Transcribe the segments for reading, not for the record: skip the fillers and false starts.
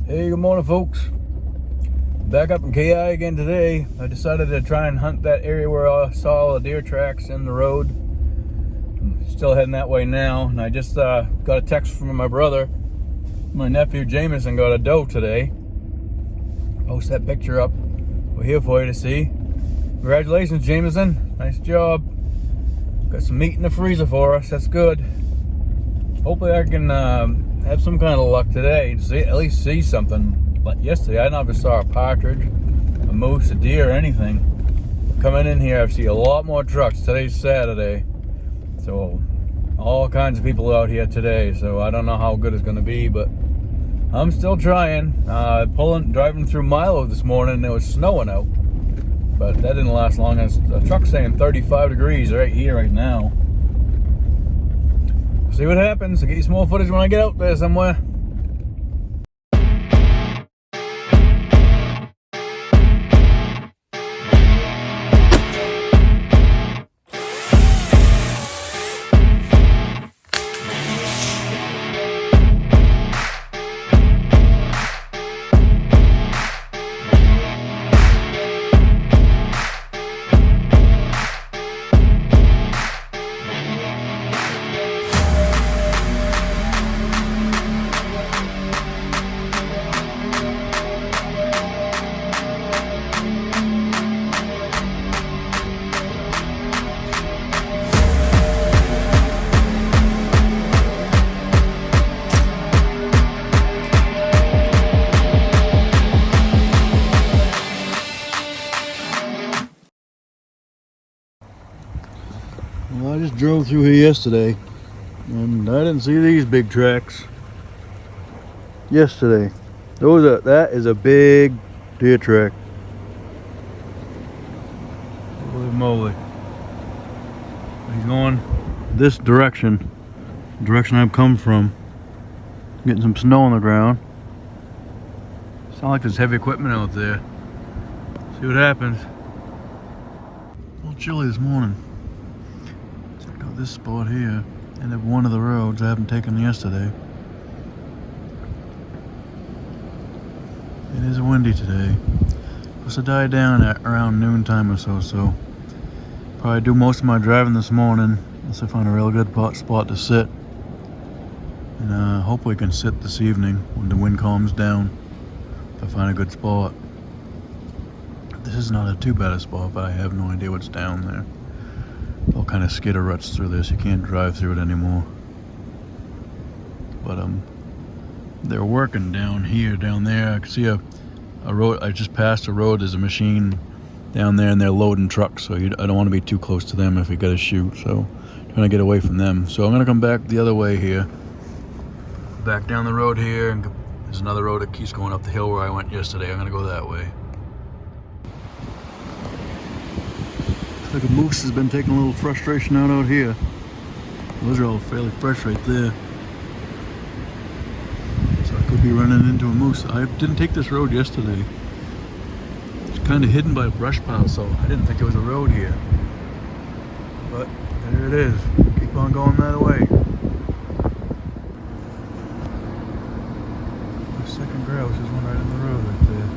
Hey, good morning, folks. Back up in KI again today. I decided to try and hunt that area where I saw all the deer tracks in the road. I'm still heading that way now, and I just got a text from my brother. My nephew Jameson got a doe today. Post that picture up. We're here for you to see. Congratulations, Jameson. Nice job. Got some meat in the freezer for us. That's good. Hopefully I can have some kind of luck today. At least see something. Like yesterday, I never saw a partridge, a moose, a deer, or anything. Coming in here, I've seen a lot more trucks. Today's Saturday. So all kinds of people out here today. So I don't know how good it's going to be, but I'm still trying. Driving through Milo this morning, it was snowing out. But that didn't last long. The truck's saying 35 degrees right here, right now. See what happens. I'll get you some more footage when I get out there somewhere. Well, I just drove through here yesterday, and I didn't see these big tracks yesterday. That is a big deer track. Holy moly. He's going this direction, the direction I've come from. Getting some snow on the ground. Sounds like there's heavy equipment out there. See what happens. A little chilly this morning. This spot here, and of one of the roads I haven't taken yesterday. It is windy today. Supposed to die down at around noontime or so. Probably do most of my driving this morning unless I find a real good spot to sit. And hopefully can sit this evening when the wind calms down if I find a good spot. This is not a too bad a spot, but I have no idea what's down there. All kind of skitter ruts through this. You can't drive through it anymore. But they're working down here, down there. I can see a road. I just passed a road. There's a machine down there, and they're loading trucks. So I don't want to be too close to them if we got to shoot. So trying to get away from them. So I'm gonna come back the other way here. Back down the road here, and there's another road that keeps going up the hill where I went yesterday. I'm gonna go that way. Looks like a moose has been taking a little frustration out here. Those are all fairly fresh right there. So I could be running into a moose. I didn't take this road yesterday. It's kind of hidden by a brush pile, so I didn't think it was a road here. But there it is. Keep on going that way. The second grouse is one right in the road right there.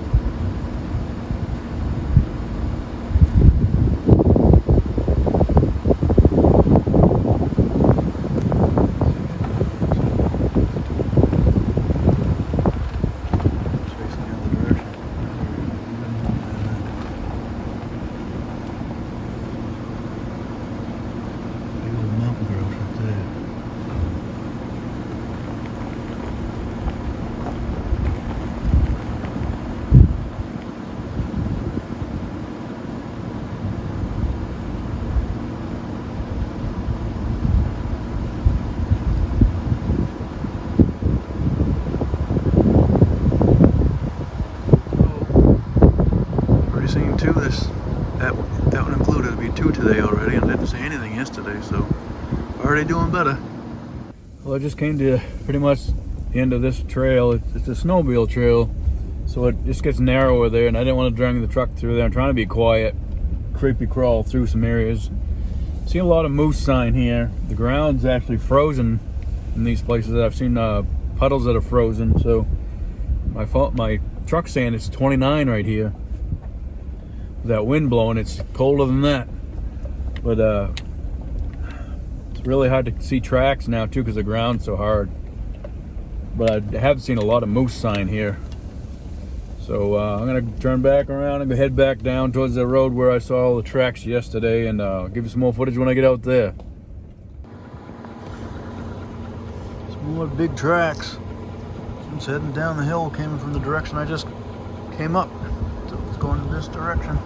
That one included. It'd be 2 today already, and didn't see anything yesterday, so already doing better. Well, I just came to pretty much the end of this trail. It's a snowmobile trail, so it just gets narrower there, and I didn't want to drag the truck through there. I'm trying to be quiet, creepy crawl through some areas. See a lot of moose sign here. The ground's actually frozen in these places. I've seen puddles that are frozen, so my truck saying it's 29 right here. With that wind blowing, it's colder than that. But it's really hard to see tracks now too because the ground's so hard. But I have seen a lot of moose sign here. So I'm gonna turn back around and head back down towards the road where I saw all the tracks yesterday, and give you some more footage when I get out there. Some more big tracks. It's heading down the hill, came from the direction I just came up. So it's going in this direction.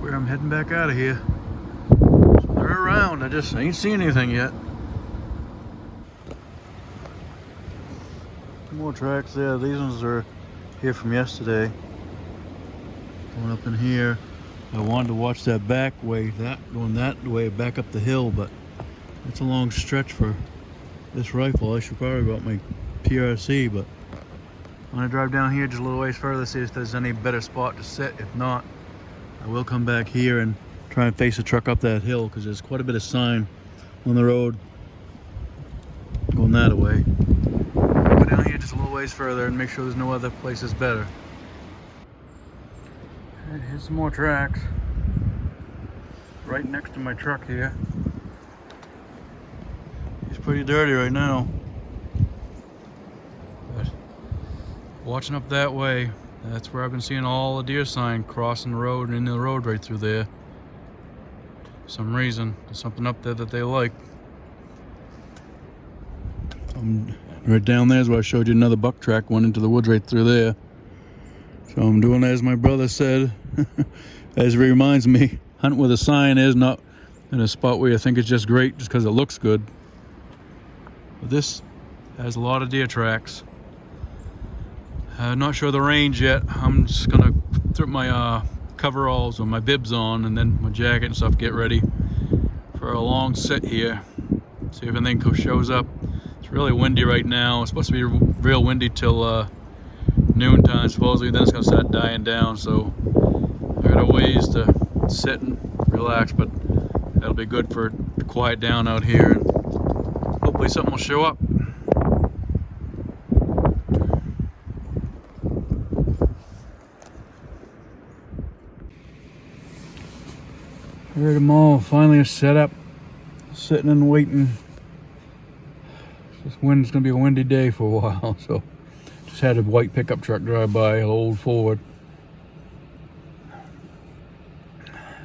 Where I'm heading back out of here. So they're around, I just ain't seen anything yet. More tracks there. These ones are here from yesterday. Going up in here. I wanted to watch that back way, going that way back up the hill, but it's a long stretch for this rifle. I should probably go out my PRC, but I'm gonna drive down here just a little ways further, see if there's any better spot to sit. If not, I will come back here and try and face the truck up that hill because there's quite a bit of sign on the road going that way. Go down here just a little ways further and make sure there's no other places better. And here's some more tracks right next to my truck here. It's pretty dirty right now. But watching up that way, that's where I've been seeing all the deer sign crossing the road and into the road right through there. For some reason, there's something up there that they like. Right down there is where I showed you another buck track went into the woods right through there. So I'm doing as my brother said. As it reminds me, hunt where the sign is, not in a spot where you think it's just great just because it looks good. But this has a lot of deer tracks. I'm not sure the range yet. I'm just gonna throw my coveralls or my bibs on and then my jacket and stuff, get ready for a long sit here. See if anything shows up. It's really windy right now. It's supposed to be real windy till noon time supposedly, then it's gonna start dying down. So I got a ways to sit and relax, but that'll be good for to quiet down out here, and hopefully something will show up. Heard them all finally set up, sitting and waiting. This wind's gonna be a windy day for a while, so just had a white pickup truck drive by, an old Ford.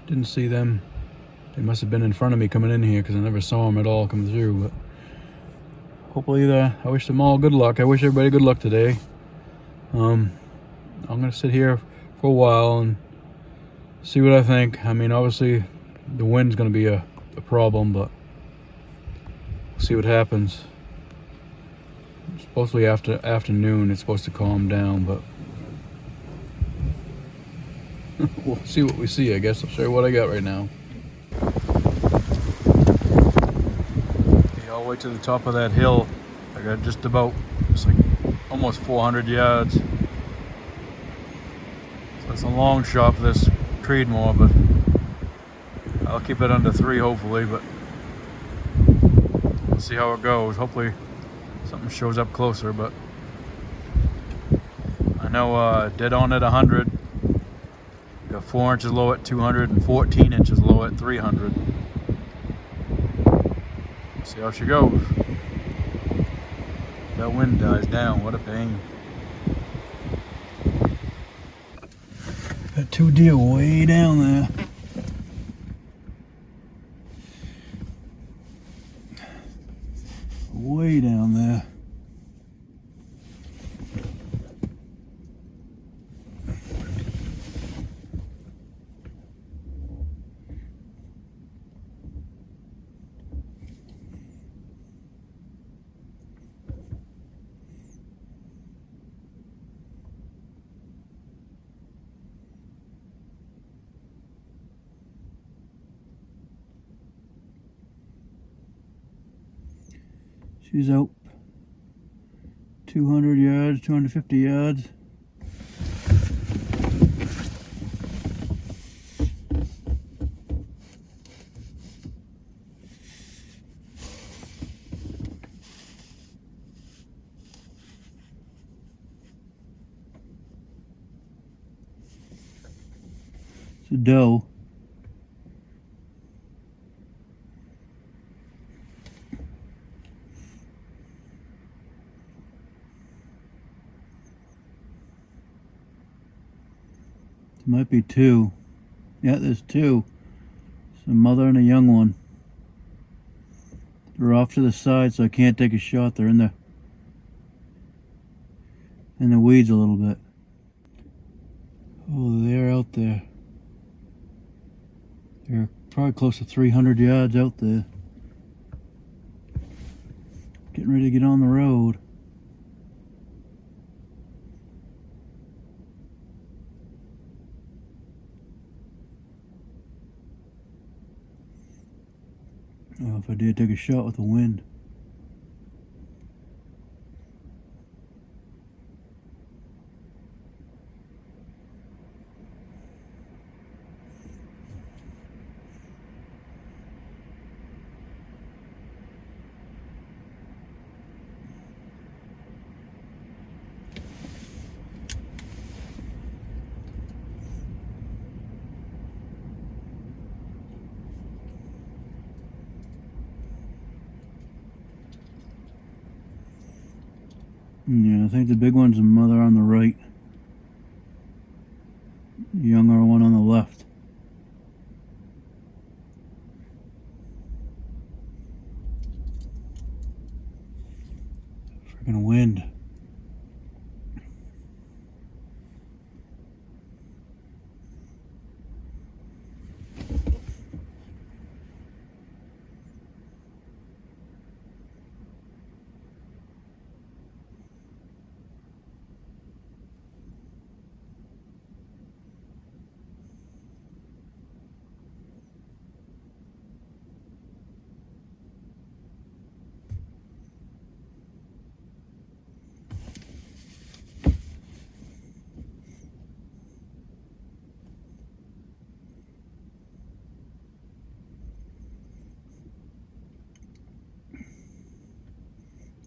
Didn't see them. They must have been in front of me coming in here because I never saw them at all come through. But hopefully, I wish them all good luck. I wish everybody good luck today. I'm gonna sit here for a while and see what I think. I mean, obviously, the wind's gonna be a problem, but we'll see what happens. Supposedly after afternoon it's supposed to calm down, but we'll see what we see. I guess I'll show you what I got right now. Okay, all the way to the top of that hill. I got just about, it's like almost 400 yards. So it's a long shot for this Creedmoor, but I'll keep it under 3 hopefully, but we'll see how it goes. Hopefully something shows up closer, but I know dead on at 100. Got 4 inches low at 200 and 14 inches low at 300. See how she goes. That wind dies down, what a pain. Got 2 deer way down there. Way down there. She's out 200 yards, 250 yards. a doe. There might be two. Yeah, there's two. It's a mother and a young one. They're off to the side, so I can't take a shot. They're in the weeds a little bit. Oh, they're out there. They're probably close to 300 yards out there. Getting ready to get on the road. Oh, if I did take a shot with the wind. Yeah, I think the big one's the mother on the right. The younger one on the left. Freaking wind.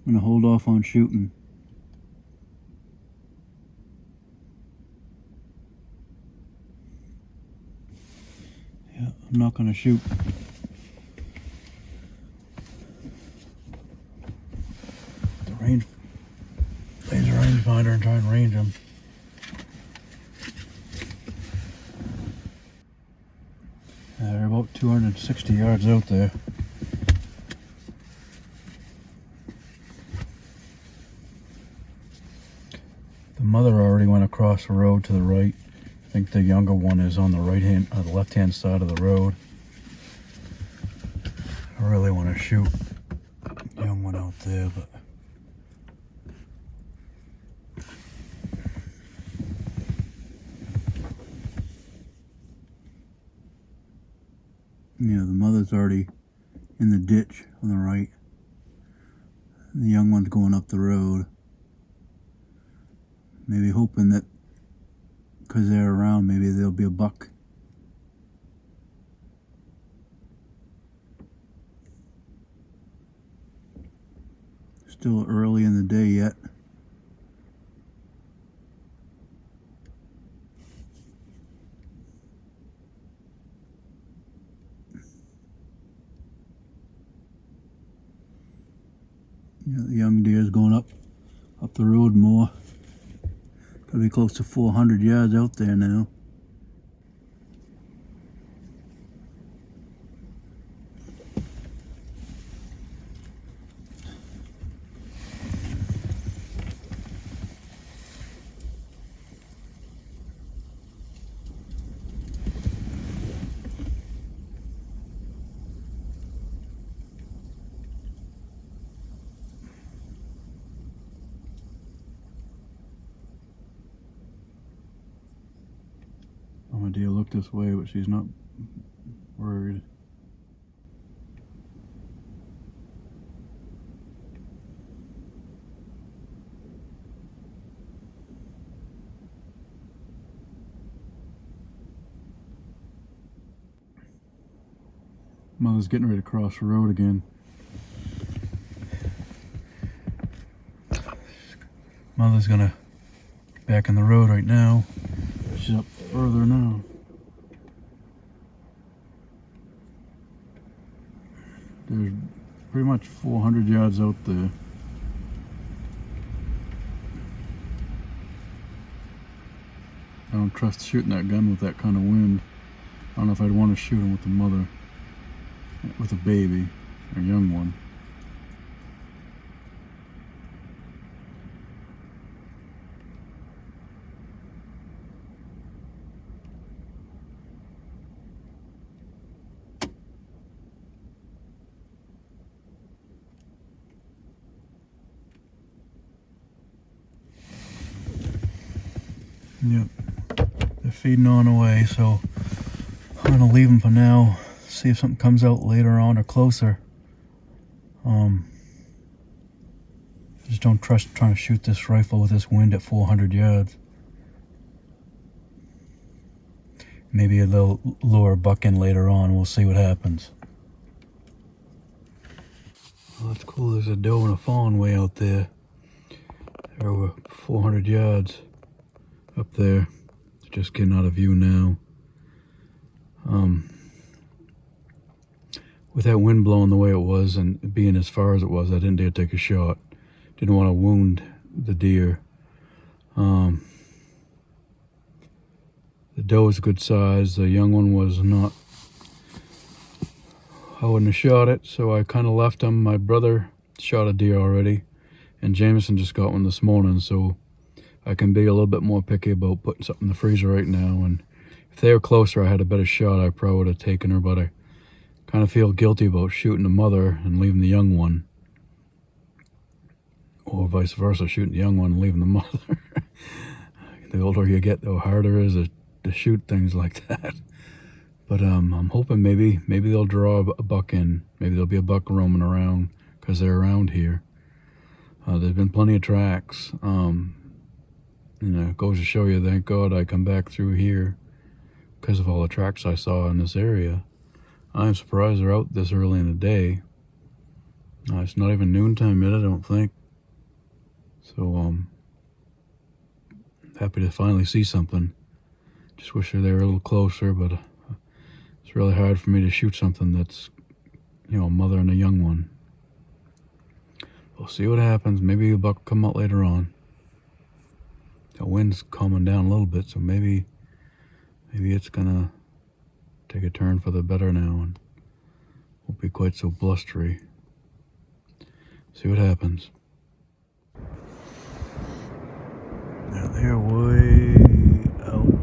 I'm gonna hold off on shooting. Yeah, I'm not gonna shoot. Laser rangefinder and try and range them. They're about 260 yards out there. The mother already went across the road to the right. I think the younger one is on the the left-hand side of the road. I really want to shoot the young one out there, but yeah, the mother's already in the ditch on the right. The young one's going up the road. Maybe hoping that because they're around, maybe there'll be a buck. Still early in the day yet. Yeah, the young deer's going up the road more. Gotta be close to 400 yards out there now. My deer look this way, but she's not worried. Mother's getting ready to cross the road again. Mother's gonna get back in the road right now. She's up further now. There's pretty much 400 yards out there. I don't trust shooting that gun with that kind of wind. I don't know if I'd want to shoot him with the mother, with a baby, a young one. Yep, they're feeding on away, so I'm gonna leave them for now. See if something comes out later on or closer. I just don't trust trying to shoot this rifle with this wind at 400 yards. Maybe they'll lure a buck in later on. We'll see what happens. Well, that's cool. There's a doe and a fawn way out there. They're over 400 yards up there. Just getting out of view now. With that wind blowing the way it was and being as far as it was, I didn't dare take a shot. Didn't want to wound the deer. The doe was a good size. The young one was not. I wouldn't have shot it, so I kind of left him. My brother shot a deer already, and Jameson just got one this morning, so I can be a little bit more picky about putting something in the freezer right now. And if they were closer, I had a better shot, I probably would have taken her, but I kind of feel guilty about shooting the mother and leaving the young one. Or vice versa, shooting the young one and leaving the mother. The older you get, the harder it is to shoot things like that. But I'm hoping maybe they'll draw a buck in. Maybe there'll be a buck roaming around because they're around here. There's been plenty of tracks. It goes to show you, thank God I come back through here because of all the tracks I saw in this area. I'm surprised they're out this early in the day. It's not even noontime yet, I don't think. So, happy to finally see something. Just wish they were a little closer, but it's really hard for me to shoot something that's, a mother and a young one. We'll see what happens. Maybe a buck will come out later on. The wind's calming down a little bit, so maybe it's gonna take a turn for the better now and won't be quite so blustery. See what happens. Now they're way out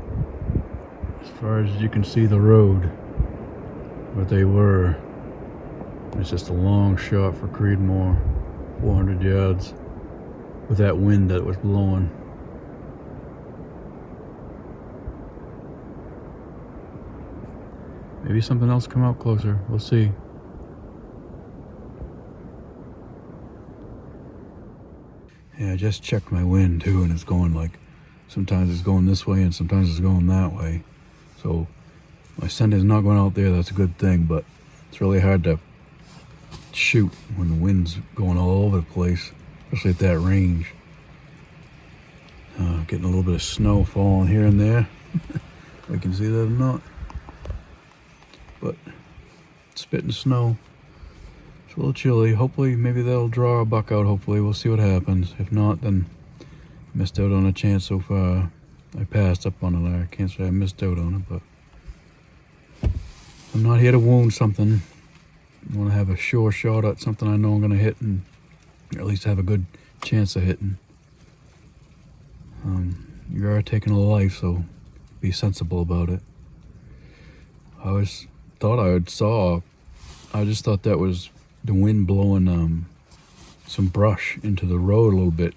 as far as you can see the road where they were. It's just a long shot for Creedmoor, 400 yards with that wind that was blowing. Maybe something else come out closer. We'll see. Yeah, I just checked my wind too, and it's going like, sometimes it's going this way and sometimes it's going that way. So my scent is not going out there. That's a good thing, but it's really hard to shoot when the wind's going all over the place, especially at that range. Getting a little bit of snow falling here and there. If I can see that or not. But spitting snow. It's a little chilly. Hopefully, maybe they'll draw a buck out. Hopefully, we'll see what happens. If not, then missed out on a chance so far. I passed up on it. I can't say I missed out on it, but I'm not here to wound something. I want to have a sure shot at something I know I'm going to hit, and or at least have a good chance of hitting. You are taking a life, so be sensible about it. I just thought that was the wind blowing some brush into the road a little bit,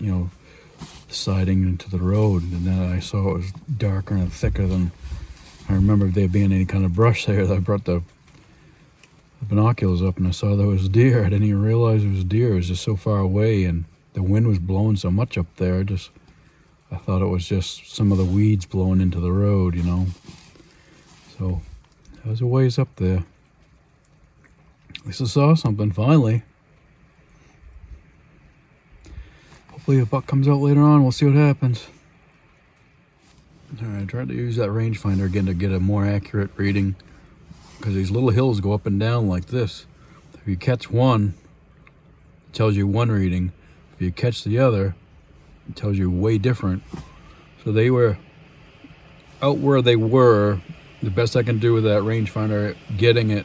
siding into the road, and then I saw it was darker and thicker than I remember there being any kind of brush there. I brought the binoculars up and I saw there was deer. I didn't even realize it was deer. It was just so far away and the wind was blowing so much up there. I thought it was just some of the weeds blowing into the road, So there was a ways up there. At least I saw something finally. Hopefully a buck comes out later on. We'll see what happens. Alright, I tried to use that rangefinder again to get a more accurate reading, because these little hills go up and down like this. If you catch one, it tells you one reading. If you catch the other, it tells you way different. So they were out where they were. The best I can do with that rangefinder, getting it,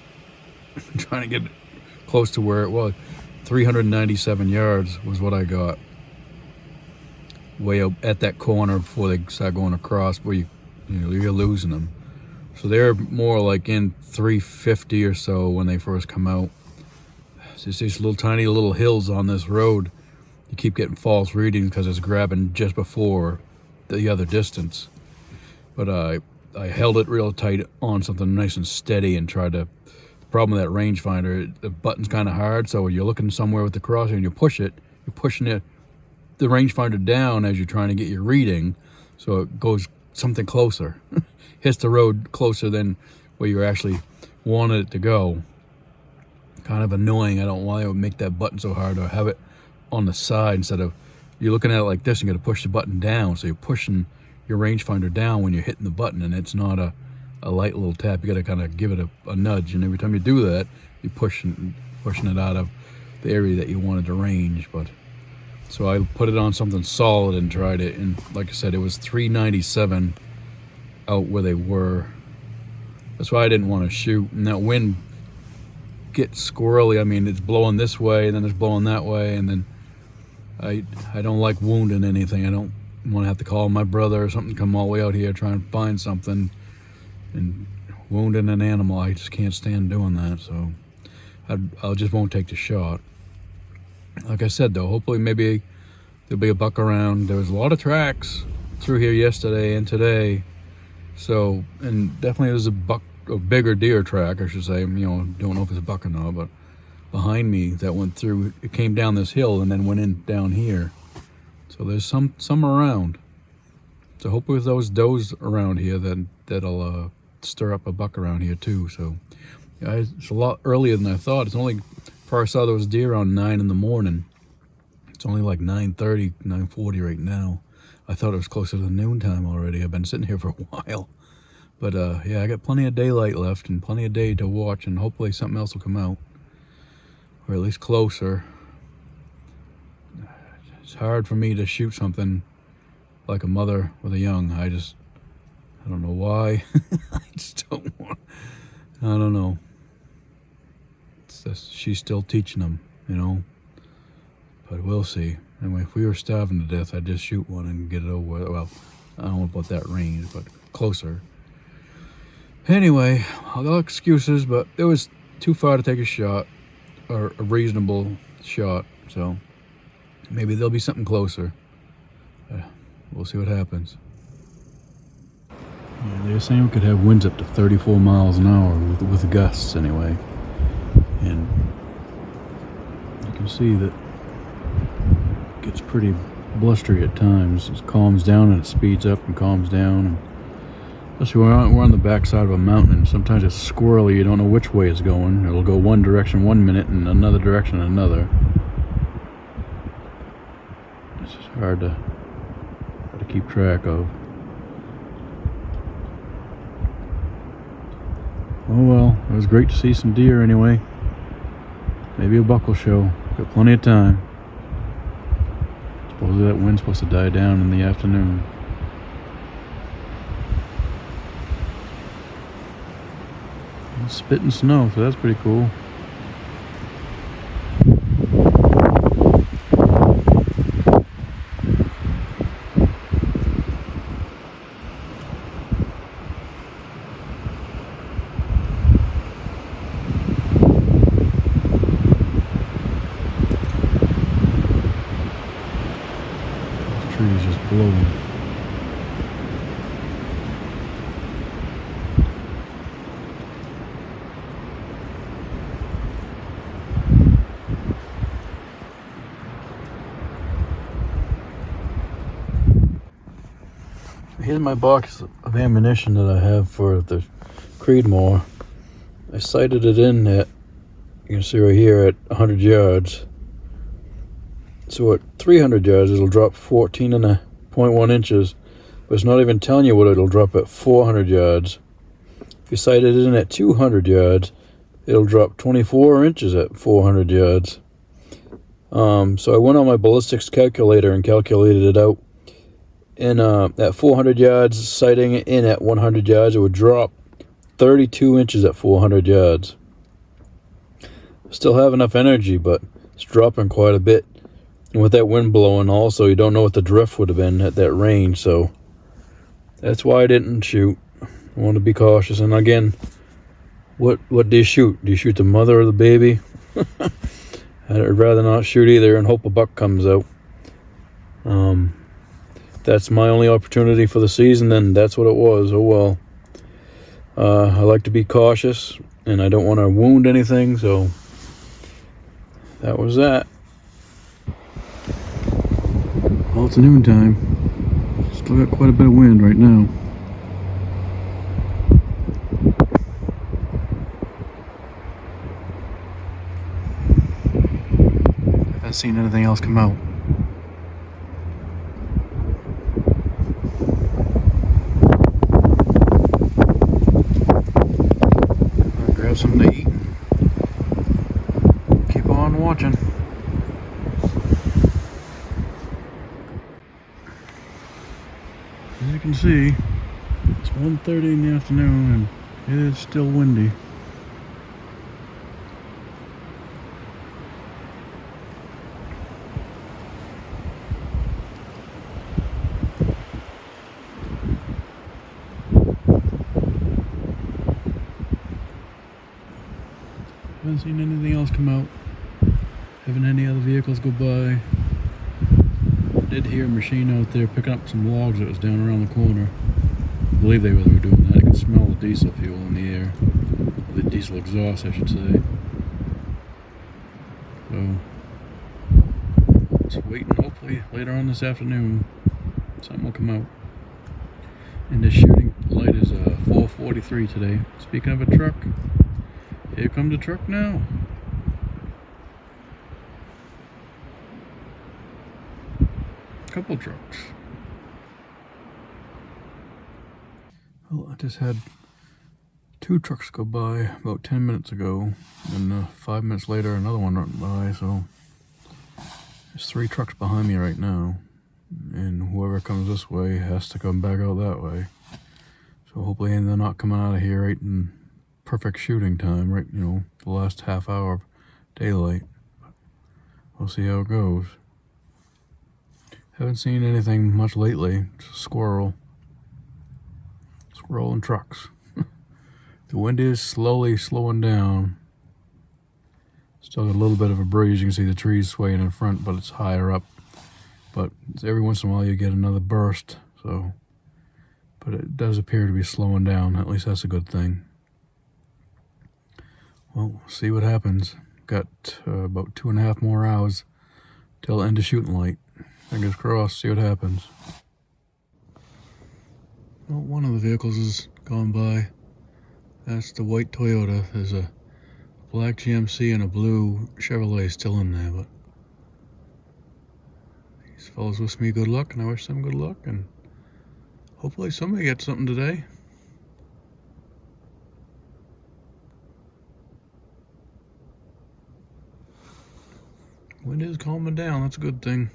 trying to get it close to where it was. 397 yards was what I got. Way up at that corner before they start going across, where you're losing them. So they're more like in 350 or so when they first come out. It's just these little tiny little hills on this road. You keep getting false readings because it's grabbing just before the other distance. But I held it real tight on something nice and steady and tried to. The problem with that rangefinder, the button's kind of hard, so when you're looking somewhere with the crosshair and you push it, you're pushing the rangefinder down as you're trying to get your reading, so it goes something closer. Hits the road closer than where you actually wanted it to go. Kind of annoying. I don't want to make that button so hard, or have it on the side instead of, you're looking at it like this, you got to push the button down, so you're pushing your rangefinder down when you're hitting the button, and it's not a light little tap. You got to kind of give it a nudge, and every time you do that, you're pushing it out of the area that you wanted to range. But so I put it on something solid and tried it, and like I said, it was 397 out where they were. That's why I didn't want to shoot. And that wind gets squirrely. I mean, it's blowing this way, and then it's blowing that way, and then I don't like wounding anything. I don't want to have to call my brother or something, come all the way out here, try and find something, and wounding an animal. I just can't stand doing that, so I just won't take the shot. Like I said, though, hopefully maybe there'll be a buck around. There was a lot of tracks through here yesterday and today, so, and definitely there's a bigger deer track, I should say. Don't know if it's a buck or not, but behind me that went through, it came down this hill and then went in down here. So there's some around. So hopefully with those does around here, that'll stir up a buck around here too. So yeah, it's a lot earlier than I thought. It's only, before I saw those deer around 9 in the morning. It's only like 9:30, 9:40 right now. I thought it was closer to noontime already. I've been sitting here for a while. But yeah, I got plenty of daylight left and plenty of day to watch, and hopefully something else will come out. Or at least closer. It's hard for me to shoot something like a mother with a young. I don't know why. I just don't want. I don't know. It's just, she's still teaching them, But we'll see. Anyway, if we were starving to death, I'd just shoot one and get it over with. Well, I don't know about that range, but closer. Anyway, I'll got excuses, but it was too far to take a shot, or a reasonable shot, so maybe there'll be something closer. We'll see what happens. Yeah, they're saying we could have winds up to 34 miles an hour with gusts anyway. And you can see that it gets pretty blustery at times. It calms down and it speeds up and calms down. And especially we're on the backside of a mountain, and sometimes it's squirrely. You don't know which way it's going. It'll go one direction one minute and another direction another. It's just hard to keep track of. Oh well, it was great to see some deer anyway. Maybe a buck will show. Got plenty of time. Supposedly that wind's supposed to die down in the afternoon. It's spitting snow, so that's pretty cool. Trees just blowing. Here's my box of ammunition that I have for the Creedmoor. I sighted it in at, you can see right here, at 100 yards. So at 300 yards, it'll drop 14.1 inches, but it's not even telling you what it'll drop at 400 yards. If you sight it in at 200 yards, it'll drop 24 inches at 400 yards. So I went on my ballistics calculator and calculated it out. And at 400 yards, sighting it in at 100 yards, it would drop 32 inches at 400 yards. Still have enough energy, but it's dropping quite a bit. And with that wind blowing also, you don't know what the drift would have been at that range, so that's why I didn't shoot. I want to be cautious. And again, what do you shoot? Do you shoot the mother or the baby? I'd rather not shoot either and hope a buck comes out. That's my only opportunity for the season, then that's what it was. Oh well. I like to be cautious, and I don't want to wound anything, so that was that. Well, it's noontime. Still got quite a bit of wind right now. I haven't seen anything else come out. I'll grab something to eat. Keep on watching. As you can see, it's 1:30 in the afternoon and it is still windy. Haven't seen anything else come out. Haven't any other vehicles go by. I did hear a machine out there picking up some logs that was down around the corner. I believe they were doing that. I could smell the diesel fuel in the air. The diesel exhaust, I should say. So, just waiting. Hopefully later on this afternoon, something will come out. And the shooting light is 4:43 today. Speaking of a truck, here comes the truck now. Couple trucks. Well, I just had 2 trucks go by about 10 minutes ago, and 5 minutes later another one went by, so there's 3 trucks behind me right now, and whoever comes this way has to come back out that way. So hopefully they're not coming out of here right in perfect shooting time, right, the last half hour of daylight. We'll see how it goes. Haven't seen anything much lately. Just a squirrel and trucks. The wind is slowing down. Still got a little bit of a breeze. You can see the trees swaying in front, but it's higher up. But every once in a while you get another burst. But it does appear to be slowing down. At least that's a good thing. Well, we'll see what happens. Got about 2.5 more hours till end of shooting light. Fingers crossed, see what happens. Well, one of the vehicles has gone by. That's the white Toyota. There's a black GMC and a blue Chevrolet still in there, but these fellows wish me good luck, and I wish them good luck, and hopefully somebody gets something today. Wind is calming down, that's a good thing.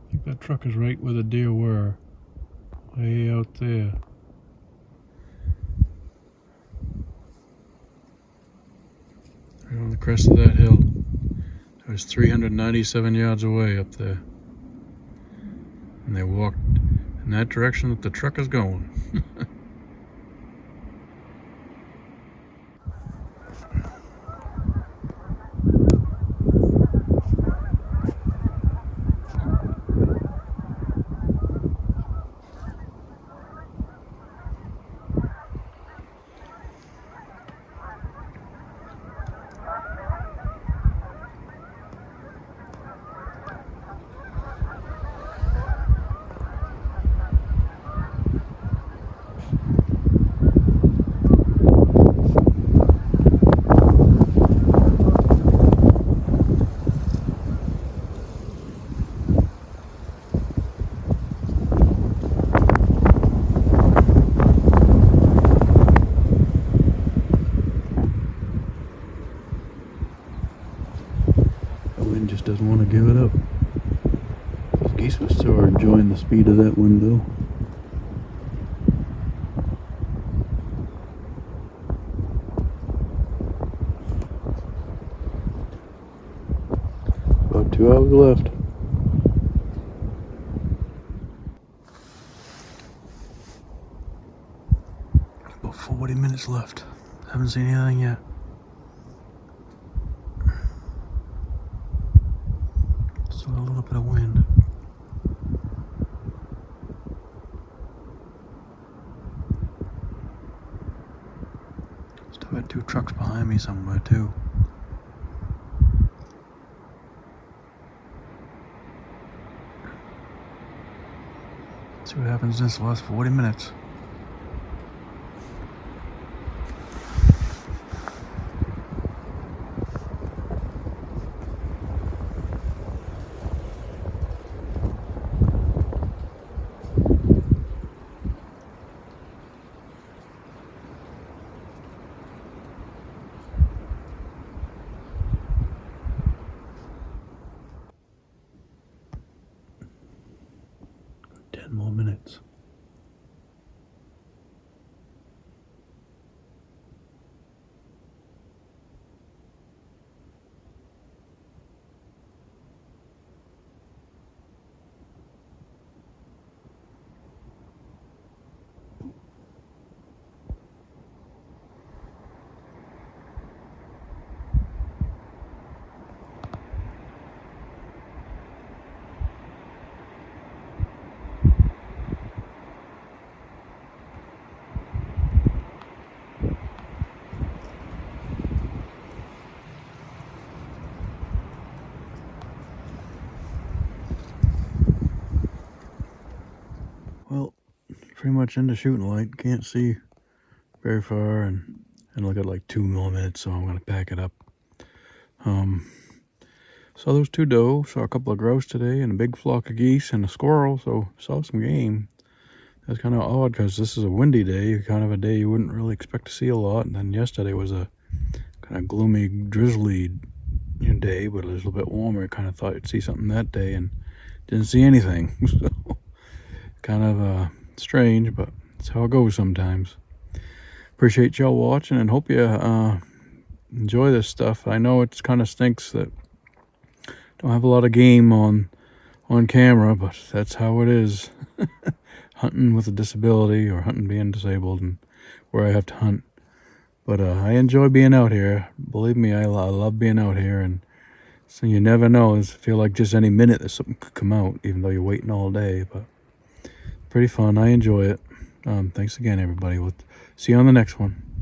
I think that truck is right where the deer were, way out there. Right on the crest of that hill. It was 397 yards away up there. And they walked in that direction that the truck is going. geese must are enjoying the speed of that window. About 2 hours left. About 40 minutes left. Haven't seen anything yet. Still got a little bit of wind. Still got 2 trucks behind me somewhere too. See what happens in this last 40 minutes. More minutes. Well, pretty much into shooting light. Can't see very far, and I got like 2 more minutes, so I'm gonna pack it up. Saw those 2 doe, saw a couple of grouse today, and a big flock of geese and a squirrel. So saw some game. That's kind of odd because this is a windy day, kind of a day you wouldn't really expect to see a lot. And then yesterday was a kind of gloomy, drizzly day, but a little bit warmer. I kind of thought you'd see something that day, and didn't see anything. So kind of strange, but it's how it goes sometimes. Appreciate y'all watching, and hope you enjoy this stuff. I know it's kind of stinks that don't have a lot of game on camera, but that's how it is. Hunting with a disability, or hunting being disabled, and where I have to hunt. But I enjoy being out here. Believe me, I love being out here, and so you never know. I feel like just any minute that something could come out, even though you're waiting all day. But pretty fun. I enjoy it. Thanks again, everybody. We'll see you on the next one.